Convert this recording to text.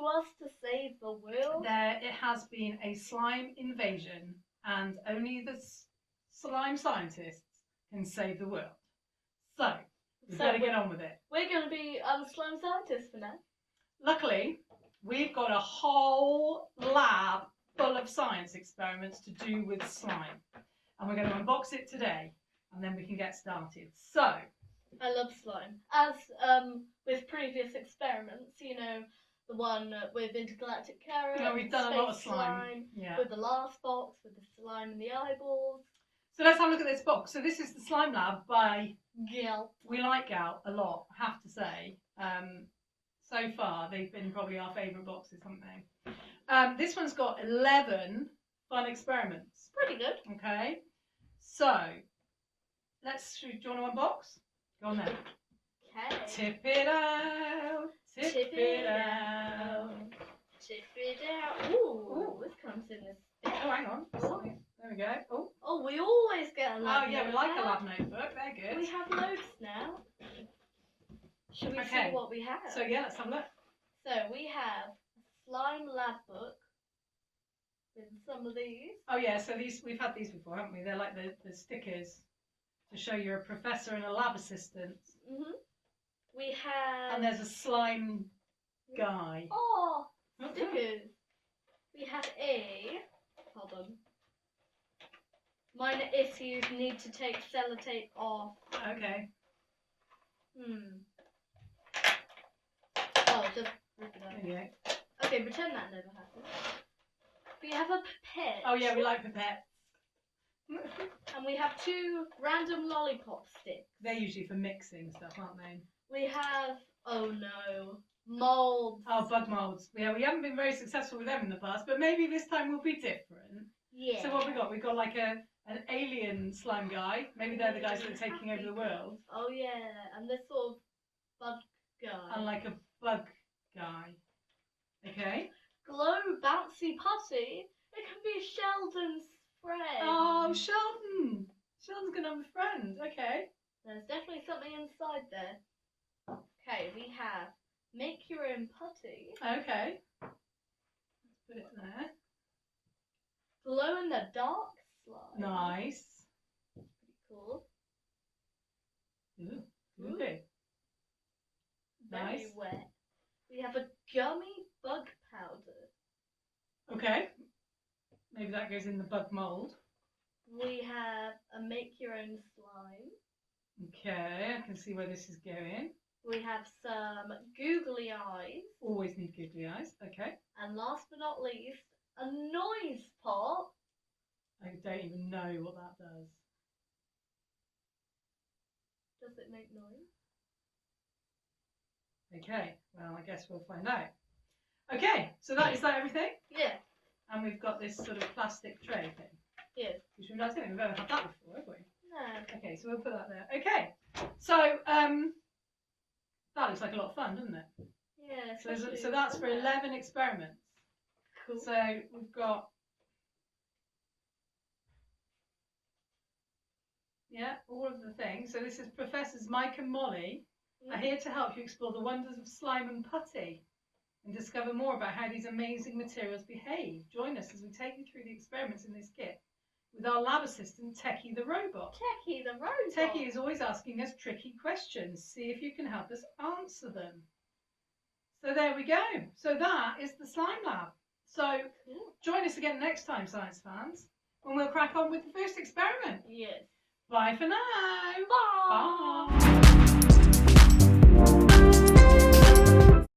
to us to save the world? It has been a slime invasion, and only the slime scientists can save the world. So, we better get on with it. We're going to be slime scientists for now. Luckily, we've got a whole lab full of science experiments to do with slime. And we're going to unbox it today, and then we can get started. So, I love slime. As with previous experiments, you know, the one with intergalactic carrot. we've done a lot of slime. Yeah. With the last box, with the slime in the eyeballs. So let's have a look at this box. So this is the Slime Lab by Gal. We like Gal a lot, I have to say. So far, they've been probably our favourite boxes, haven't they? This one's got 11 fun experiments. Pretty good. Okay. So, do you want to unbox? Go on then. Okay. Tip it out. Tip it out. Tip it out. Ooh, this comes in this. Oh, hang on. Sorry. There we go. Oh, we always get a lab notebook. We like a lab notebook. They're good. We have loads now. Should we see what we have? So, yeah, let's have a look. So, we have a slime lab book with some of these. Oh, yeah, so we've had these before, haven't we? They're like the stickers to show you're a professor and a lab assistant. Mhm. We have. And there's a slime guy. Oh, stickers. We have hold on. Minor issues, need to take sellotape off. Okay. Oh, just rip it out. Yeah. Okay, pretend that never happened. We have a pipette. Oh yeah, we like pipettes. And we have 2 random lollipop sticks. They're usually for mixing stuff, aren't they? We have, oh no, molds. Oh, bug molds. Yeah, we haven't been very successful with them in the past, but maybe this time will be different. Yeah. So what have we got? We've got like an alien slime guy. Maybe they're the guys that are taking over the world. Oh yeah, and this sort of bug guy. And like a bug guy. Okay. Glow bouncy putty. It can be Sheldon's friend. Oh, Sheldon. Sheldon's gonna have a friend. Okay. There's definitely something inside there. Okay, we have make your own putty. Okay. Let's put it there. Glow in the dark slime. Nice. Pretty cool. Ooh. Okay. Very Nice. wet. We have a gummy bug powder. Okay. Maybe that goes in the bug mold. We have a make your own slime. Okay, I can see where this is going. We have some googly eyes. Always need googly eyes. Okay. And last but not least, a noise pot. I don't even know what that does. Does it make noise? Okay, well, I guess we'll find out. Okay, so is that everything? Yeah. And we've got this sort of plastic tray thing. Yeah. Which I don't think we've ever had that before, have we? No. Okay, so we'll put that there. Okay, so that looks like a lot of fun, doesn't it? Yeah. So that's for 11 experiments. Cool. So we've got, all of the things. So this is Professors Mike and Molly are here to help you explore the wonders of slime and putty and discover more about how these amazing materials behave. Join us as we take you through the experiments in this kit with our lab assistant, Techie the robot. Techie the robot. Techie is always asking us tricky questions. See if you can help us answer them. So there we go. So that is the Slime Lab. So join us again next time, science fans, when we'll crack on with the first experiment. Yes. Bye for now. Bye. Bye.